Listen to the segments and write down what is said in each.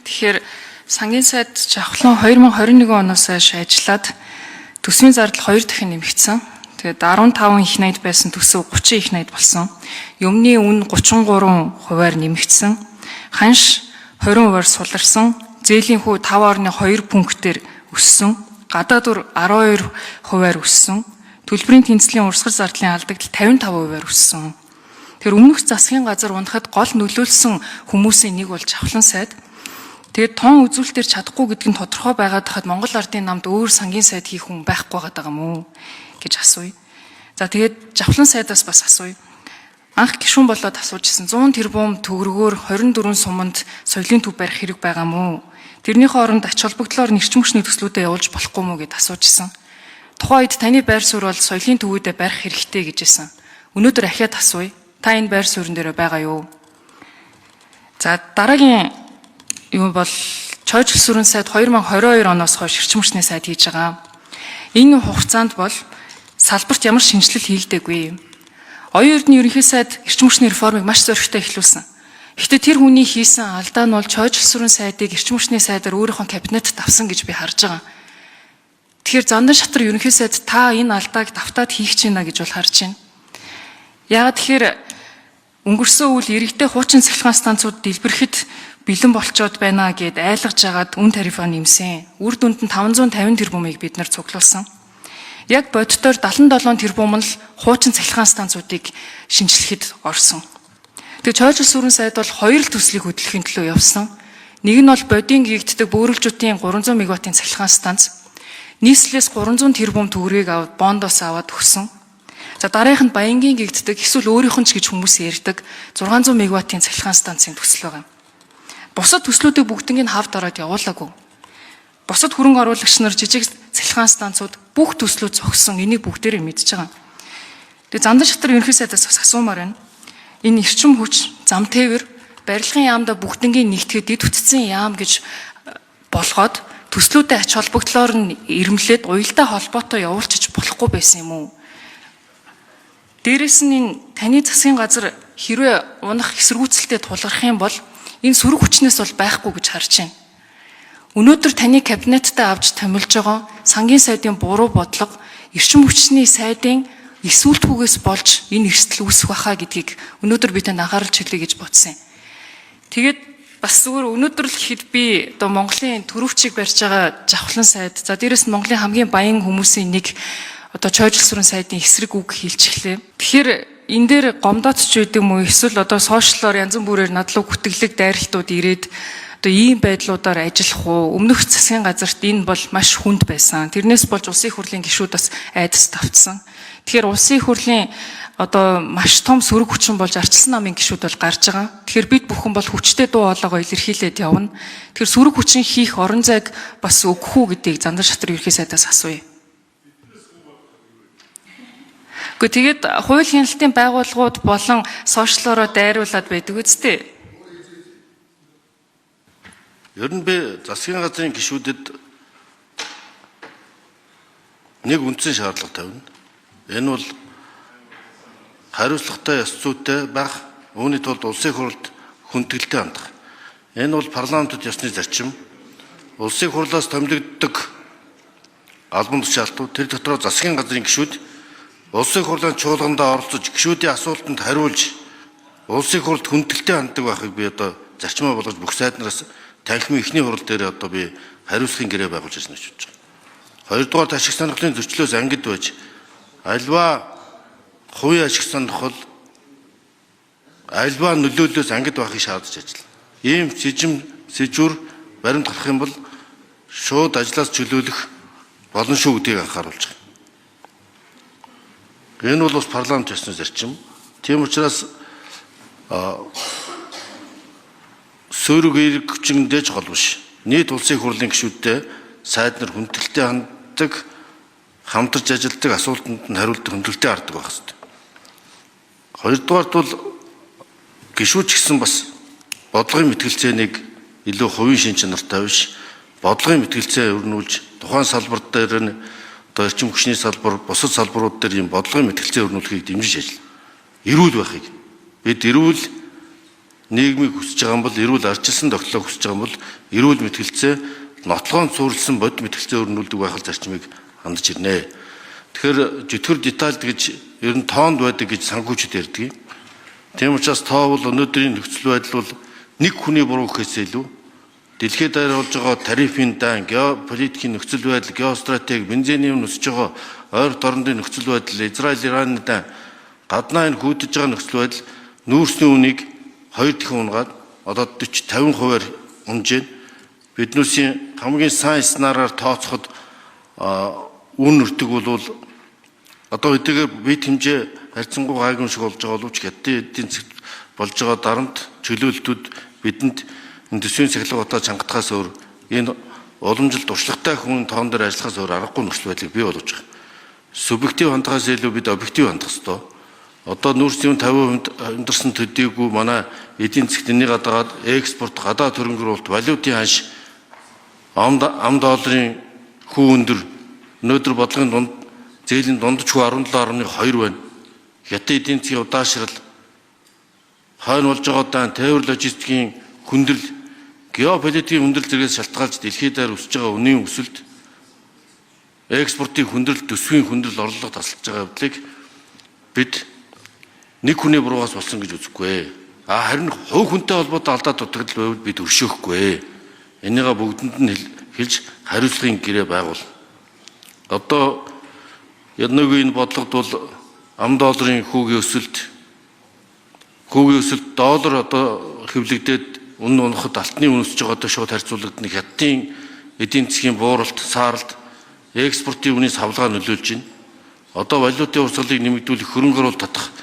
Тэгэхээр сангийн сайд жавхлан 2021 оноос хойш ажиллаад төсвийн зардал 2 дахин нэмэгдсэн. Тэгээд 15 их найд байсан төсөв 30 их найд болсон. Юмны үн 33%-аар нэмэгдсэн. Ханш 20%-аар суларсан. Зээлийн хүү 5.2 пунктээр өссөн. Гадаад үр 12%-аар өссөн. Төлбөрийн тэнцлийн урсгал зардлын алдагдал 55%-аар өссөн. Тэр өмнөх засгийн газар унахад гол нөлөөлсөн хүмүүсийн нэг бол жавхлан сайд. Тэгээд тон үзүүлэлтээр чадахгүй гэдг нь тодорхой байгаад хахад Монгол Ардын намд өөр сангийн сайд хийх хүн байхгүй байгаа юм уу гэж асууя. За тэгээд жавхлан сайдаас бас асууя. Анх гишүүн болоод асуужсэн 100 тэрбум төгрөгөөр 24 суманд соёлын төв барих хэрэг байгаа мó? Тэрний хооронд ач холбогдлоор нэрчим хүчний төслүүдэд явуулж болохгүй мó гэд асуужсэн. Тухайн үед таны байр суурь бол соёлын төвүүдэд барих хэрэгтэй гэжсэн. Өнөөдөр ахиад асууя. Та энэ байр суурин дээр байгаа юу? За дараагийн юу бол Чойжл сүрэн сайд 2022 оноос хойш эрчим хүчний сайд хийж байгаа. Энэ хугацаанд бол салбарт ямар шинжилэл хийгдээгүй. Оюун эрдэнэ ерөнхий сайд эрчим хүчний реформыг маш зоригтой эхлүүлсэн. Гэхдээ тэр хүний хийсэн алдаа нь бол Чойжл сүрэн сайдыг эрчим хүчний сайдаар өөрийнхөө кабинетд авсан гэж би харж байгаа. Тэгэхээр Зандан шатар ерөнхий сайд та энэ алдааг давтаад хийх гэж байна гэж бол харж байна. Яагаад тэгэхээр өнгөрсөн үйл иргэдэд хуучин цахилгаан станцууд дэлбэрэхэд бэлэн болцоод байна гэд айлгаж агаад үн тарифаа нэмсэн. Үр дүнд нь 550 тэрбумыг бид нар цуглуулсан. Яг боддоор 77 тэрбум нь л хуучин цахилгаан станцуудыг шинжлэхэд орсон. Тэгээд Чойжл сүрэн сайд бол 2 төслийг хөтлөхийн төлөө явсан. Нэг нь бол бодийн гэгддэг бөөрөлжүүдийн 300 мегаваттын цахилгаан станц. Нийслэлээс 300 тэрбум төгрөгийг аваад бондоос аваад өгсөн. За дараагийнх нь Баянгийн гэгддэг эсвэл өөрийнх нь ч гэж хүмүүс ярьдаг 600 мегаваттын цахилгаан станцын төсөл байгаа. Бусад төслүүдийг бүгднийг хавд ороод явуулаагүй. Бусад хөрөнгө оруулагч нар жижиг цахилгаан станцууд бүх төслүүд зогссон. Энийг бүгдээрээ мэдж байгаа. Тэгээ Зандан шатар ерөнхий сайдаас бас асуумаар байна. Энэ эрчим хүч, зам тээвэр, барилгын яамдаа бүгднийг нэгтгэхэд дэд үтцсэн яам гэж болгоод төслүүдэд ач холбогдлоор нь ирэмлээд уялдаа холбоотой явуулчих болохгүй байсан юм уу? Дээрээс нь энэ таны засгийн газар хэрвээ унах эсэргүүцэлтэд тулгарх юм бол энэ сөрөг хүчнээс бол байхгүй гэж харж байна. Өнөөдөр таны кабинеттай авч томилж байгаа сангийн сайдын буруу бодлого эрчим хүчний сайдын эсвэлтгүйгээс болж энэ эрсдэл үүсэх байхаа гэдгийг өнөөдөр би танд анхааруулж хэлье гэж бодсон. Тэгээд бас зүгээр өнөөдөр л гэхэд би одоо Монголын төрөвчийг барьж байгаа жавхлан сайд. За дээрэс нь Монголын хамгийн баян хүмүүсийн нэг одоо Чойжл сүрэн сайдын эсрэг үг хэлж эхлэв. Тэгэхээр энэ дээр гомдооч байдаг юм уу? Эсвэл одоо сошиалоор янз бүрээр надлуу гүтгэлэг дайралтууд ирээд одоо ийм байдлуудаар ажиллах уу? Өмнөх засгийн газарт энэ бол маш хүнд байсан. Тэрнээс болж улсын их хурлын гишүүд бас айдас тавцсан. Тэгэхээр улсын их хурлын одоо маш том сөрөг хүчин болж арчилсан намын гишүүд бол гарч байгаа. Тэгэхээр бид бүхэн бол хүчтэй дуу хоолойгоо илэрхийлээд явна. Тэгэхээр сөрөг хүчин хийх орон зайг бас өгөх үү гэдгийг Зандан шатар ерөнхий сайдаас асууя. Гэхдээ тэгээд хууль хяналтын байгууллагууд болон сошиалороо дайруулад байдаг үстэй. Ер нь би засгийн газрын гишүүдэд нэг үндсэн шаардлага тавина. Энэ бол хариуцлагатай ёс зүйтэй байх, үүний тулд улсын хурлд хүндэтгэлтэй хандах. Энэ бол парламентод ёсны зарчим. Улсын хурлаас томилогддог албан тушаалтууд, тэр дотроо засгийн газрын гишүүд улсын хурлын чуулганд оролцож гишүүдийн асуултанд хариулж улсын хурлд хүндэтгэлтэй ханддаг байхыг би одоо зарчмаа болгож бүх сайднараас танхимын эхний хурал дээр одоо би хариуцлагын гэрээ байгуулж ирсэн гэж бодож байгаа. Хоёрдугаар ашиг сонирхлын зөрчлөөс ангид байж альва хувийн ашиг сонирхол альва нөлөөллөөс ангид байхыг шаардж ажиллана. Ийм сэжүр баримт гарах юм бол шууд ажлаас чөлөөлөх болно шүү гэдгийг анхааруулж байгаа. Энэ бол бас парламент ёсны зарчим. Тийм учраас сөрөг эерэг хүчин дэж гол биш. Нийт улсын хурлын гишүүдтэй сайд нар хүндэтгэлтэй ханддаг, хамтарч ажилладаг, асуултанд нь хариулдаг хөндлөлтөй хардаг байх хэрэгтэй. Хоёрдугаарт бол гишүүч гэсэн бас бодлогын мэтгэлцээнийг илүү хувийн шин чанартай биш, бодлогын мэтгэлцээ өрнүүлж тухайн салбар дээр нь одоо эрчим хүчний салбар, бусад салбарууд дээр ийм бодлогын мэтгэлцээ өрнүүлэхийг дэмжиж ажиллана. Эрүүл байхыг бид эрүүл нийгмийг хүсэж байгаа бол эрүүл арчилсан тогтолцоог хүсэж байгаа бол эрүүл мэтгэлцээ нотлохоон цуурласан бод мэтгэлцээ өрнүүлдэг байх зарчмыг хандж ирнэ. Тэгэхээр жөтгөр детальд гэж ер нь тоонд байдаг гэж санхүүчид ярьдаг. Тийм учраас тоо бол өнөөдрийн нөхцөл байдал бол нэг хүний буруу гэхээс илүү дэлхийд даяар болж байгаа тарифын дан, геополитикийн нөхцөл байдал, геостратеги, бензиний үн өсөж байгаа ойролт орнын нөхцөл байдал, Израиль, Ираны дан, гаднаа энэ хүйдэж байгаа нөхцөл байдал нүүрсний үнийг 2 дахин унгаад одоо 40-50%-аар унж байна. Биднүүсийн хамгийн сайн сценараар тооцоход үн өртөг бол одоо хэдийгээр бие хэмжээ харьцангуй гайгүй шиг болж байгаа боловч хятадын эдийн засгт болж байгаа дарамт чөлөөлтүүд бидэнд төсвийн сахилга утаа чангатахаас өөр энэ уламжлалт туршлагатай хүн тоон дээр ажиллахаас өөр аргагүй нөхцөл байдлыг бий болгож байгаа. Субъектив хандхаас илүү бид объектив хандах ёстой. Одоо нүүрсийн 50% амьдарсан төдийгүй манай эдийн засгт энийг гадаад экспорт, гадаад хөрөнгө оруулалт, валютын ханш, ам долларын хүү өндөр өнөөдөр бодлогын дунд зээлийн дундч хүү 17.2 байна. Хятад эдийн засгийн удаашрал, хойно болж байгаа дан тээвэр логистикийн хүндрэл, геополитикийн хүндрэл зэрэгс шалтгаалж дэлхийд даяар өсөж байгаа үнийн өсөлт, экспортын хүндрэл, төсвийн хүндрэл орлого тасалж байгаа явдлыг бид нэг хүний буруугаас болсон гэж үзэхгүй. Харин хувь хүнтэй холбоотой алдаа дутагдал байвал бид өршөөхгүй. Энийгээ бүгдэнд нь хэлж хариуцлагын гэрээ байгуул. Одоо яднаагүй энэ бодлогод бол ам долларын хүүгийн өсөлт доллар одоо хэвлэгдээд үнэн унахад алтны үн өсөж байгаатай шууд харьцуулагдана. Хятадын эдийн засгийн бууралт, сааралт, экспортын үнийн савлгаа нөлөөлж байна. Одоо валютын урсгалыг нэмэгдүүлэх, хөрөнгө оруулалт татах,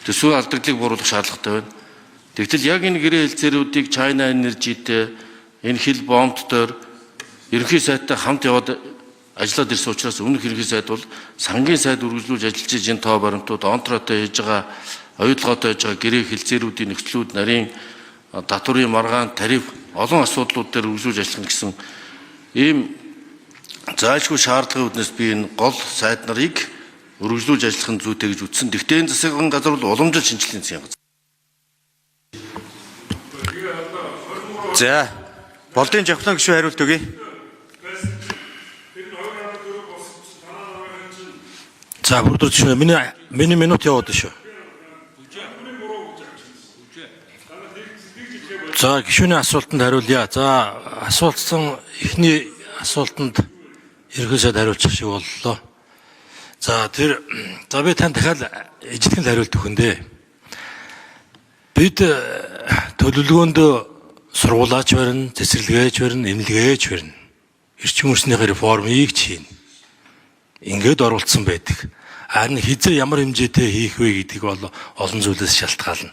төсвийн алдагдлыг бууруулах шаардлагатай байна. Тэгтэл яг энэ гэрээ хэлцээрүүдийг China Energy-тэй, энэ хил бомбтоор ерөнхий сайттай хамт яваад ажиллаад ирсэн учраас өмнөх ерөнхий сайд бол сангийн сайд үргэлжлүүлж ажиллаж энэ тоо баримтууд онтроотой хийж байгаа, оюутлогоотой хийж байгаа гэрээ хэлцээрүүдийн нөхцлүүд, нарийн татварын маргаан, тариф олон асуудлууд дээр үргэлжлүүлж ажиллах гэсэн ийм зайлшгүй шаардлагын үднэс би энэ гол сайд нарыг үргэлжлүүлж ажиллах нь зүйтэй гэж үзсэн. Гэхдээ энэ засгийн газар бол уламжлал шинжилгээний засгийн газар. За, болдын жавхлан гишүүн хариулт өгье. За, бүрдэр гишүүн миний минут яваад шүү. За, гишүүний асуултанд хариулъя. За, асуултсан эхний асуултанд ерөнхий сайд хариулчих шиг боллоо. За би тань дахиад ижлэгэн хариулт өгөндөө. Бид төлөвлөгөөнд сургуулаач барина, цэцэрлэгээж барина, эмнэлгээж барина. Эрчим хүчнийхээ реформыг чинь ингээд оруулсан байдаг. Харин хизээ ямар хэмжээтэй хийх вэ гэдгийг бол олон зүйлээс шалтгаална.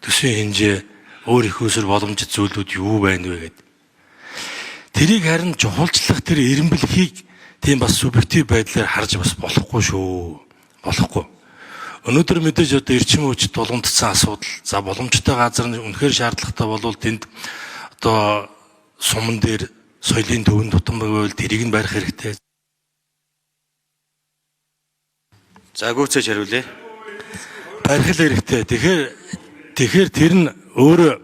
Төсвийн хэмжээ, өөр их усэр боломжит зүйлүүд юу байна вэ гэдэг. Тэрийг харин чухалчлах тэр эренбэлхийг тийм бас субъектив байдлаар харж бас болохгүй шүү. Болохгүй. Өнөөдөр мэдээж одоо эрчим хүчит тулгамдсан асуудал, за боломжтой газар нь үнэхээр шаардлагатай болвол тэнд одоо суман дээр соёлын төвөнд тутам байвал тэрийг нь барих хэрэгтэй. За гүйцээж хариулъя. Барих хэрэгтэй. Тэгэхээр тэр нь өөр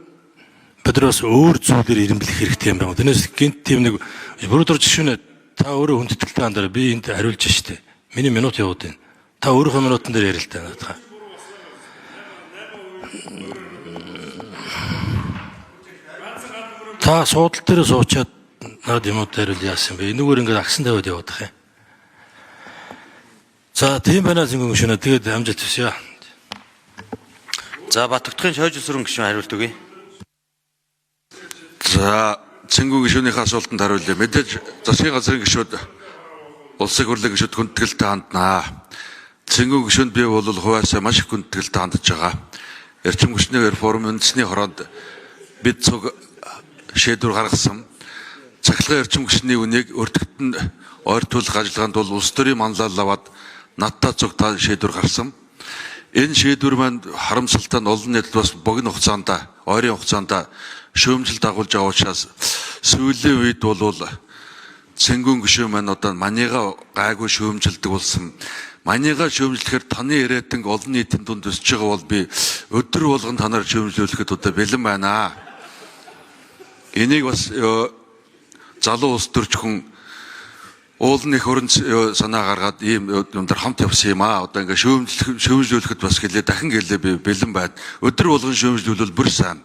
бидраас өөр зүйлээр эренблэх хэрэгтэй юм байна. Тэрнээс гинт тийм нэг бүрдэр жишүүнэ та өөрөө хүндэтгэлтэй андараа би энд хариулж штэ. Миний минут яваад байна. Та өөрийнхөө минутан дээр ярил л та надад. Та суудал дээр суучаад надад юмуд хариул яасан бэ? Энэгээр ингээд агсан тавиад яваад байгаа юм. За тийм байна зингэн гүшүүнэ. Тэгээд амжилт хүсье. За Батбатгын шойж өсрөн гишүүн хариулт өгье. За Цэнгүү гишүүнийхээ асуултанд хариулъя. Мэдээж засгийн газрын гишүүд улсын хурлын гишүүд хүндэтгэлтэй ханднаа. Цэнгүү гишүүнд би бол хуваасаа маш их хүндэтгэлтэй хандж байгаа. Эрчим хүчний реформ үндэсний хороонд бид цуг шийдвэр гаргасан. Цахилгаан эрчим хүчний үнийг өртөгтөнд ойртуулах ажиллагаанд бол улс төрийн манлайлал аваад надтай цугтаа шийдвэр гарсан. Энэ шийдвэр маань харамсалтай нь олон нийтлэл бас богино хугацаанд, ойрын хугацаанд шүүмжил дагуулж байгаа учраас сүүлийн үед бол Цэнгүүн гишүүн маань одоо манийга гайгүй шүүмжилдэг болсон. Манийга шүүмжлэхээр таны ирээдүйн олон нийтийн дунд өсөж байгаа бол би өдөр болгон танаар шүүмжлүүлэхэд одоо бэлэн байна. Энийг бас залуу улс төрчхөн уулын их өрн санаа гаргаад ийм юм дээр хамт явсан юм аа. Одоо ингээ шүүмжлүүлэхэд бас гэлээ дахин гэлээ би бэлэн байна. Өдөр болгон шүүмжлүүлвэл бүр сайн.